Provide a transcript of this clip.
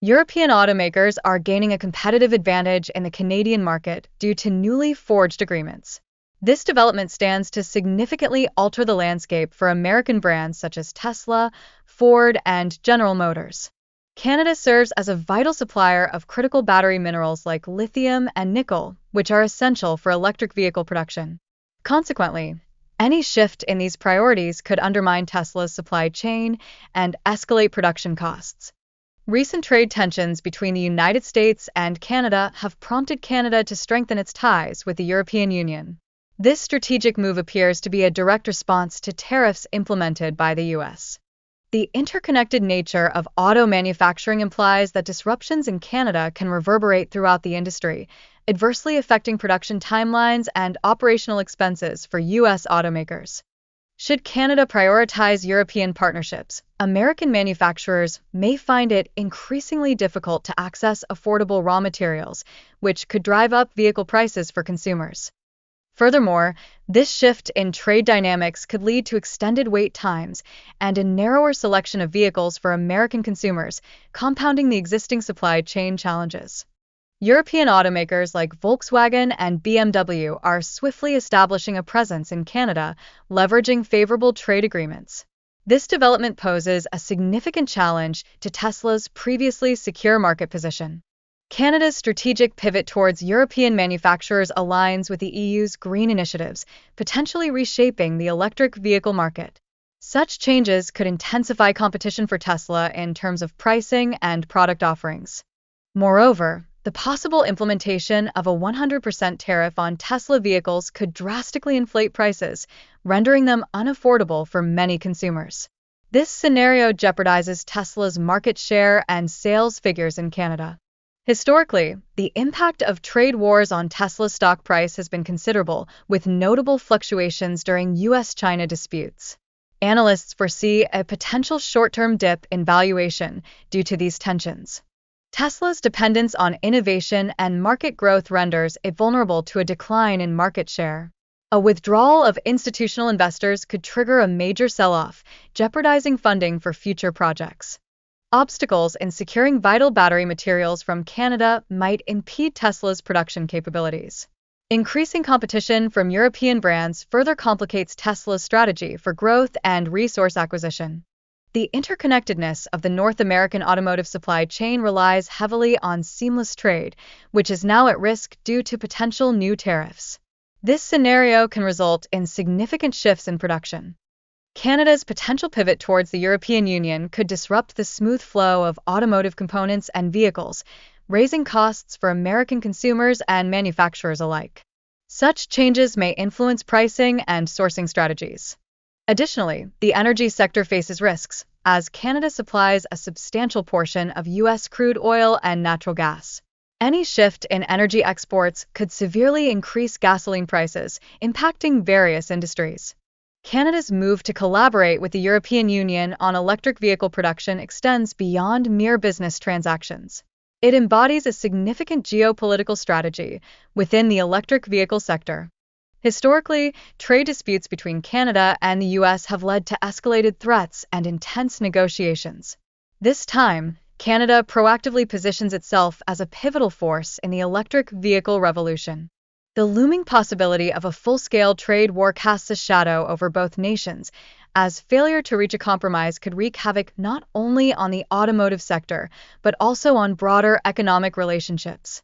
European automakers are gaining a competitive advantage in the Canadian market due to newly forged agreements. This development stands to significantly alter the landscape for American brands such as Tesla, Ford, and General Motors. Canada serves as a vital supplier of critical battery minerals like lithium and nickel, which are essential for electric vehicle production. Consequently, any shift in these priorities could undermine Tesla's supply chain and escalate production costs. Recent trade tensions between the United States and Canada have prompted Canada to strengthen its ties with the European Union. This strategic move appears to be a direct response to tariffs implemented by the U.S. The interconnected nature of auto manufacturing implies that disruptions in Canada can reverberate throughout the industry, adversely affecting production timelines and operational expenses for U.S. automakers. Should Canada prioritize European partnerships, American manufacturers may find it increasingly difficult to access affordable raw materials, which could drive up vehicle prices for consumers. Furthermore, this shift in trade dynamics could lead to extended wait times and a narrower selection of vehicles for American consumers, compounding the existing supply chain challenges. European automakers like Volkswagen and BMW are swiftly establishing a presence in Canada, leveraging favorable trade agreements. This development poses a significant challenge to Tesla's previously secure market position. Canada's strategic pivot towards European manufacturers aligns with the EU's green initiatives, potentially reshaping the electric vehicle market. Such changes could intensify competition for Tesla in terms of pricing and product offerings. Moreover, the possible implementation of a 100% tariff on Tesla vehicles could drastically inflate prices, rendering them unaffordable for many consumers. This scenario jeopardizes Tesla's market share and sales figures in Canada. Historically, the impact of trade wars on Tesla's stock price has been considerable, with notable fluctuations during U.S.-China disputes. Analysts foresee a potential short-term dip in valuation due to these tensions. Tesla's dependence on innovation and market growth renders it vulnerable to a decline in market share. A withdrawal of institutional investors could trigger a major sell-off, jeopardizing funding for future projects. Obstacles in securing vital battery materials from Canada might impede Tesla's production capabilities. Increasing competition from European brands further complicates Tesla's strategy for growth and resource acquisition. The interconnectedness of the North American automotive supply chain relies heavily on seamless trade, which is now at risk due to potential new tariffs. This scenario can result in significant shifts in production. Canada's potential pivot towards the European Union could disrupt the smooth flow of automotive components and vehicles, raising costs for American consumers and manufacturers alike. Such changes may influence pricing and sourcing strategies. Additionally, the energy sector faces risks, as Canada supplies a substantial portion of U.S. crude oil and natural gas. Any shift in energy exports could severely increase gasoline prices, impacting various industries. Canada's move to collaborate with the European Union on electric vehicle production extends beyond mere business transactions. It embodies a significant geopolitical strategy within the electric vehicle sector. Historically, trade disputes between Canada and the U.S. have led to escalated threats and intense negotiations. This time, Canada proactively positions itself as a pivotal force in the electric vehicle revolution. The looming possibility of a full-scale trade war casts a shadow over both nations, as failure to reach a compromise could wreak havoc not only on the automotive sector, but also on broader economic relationships.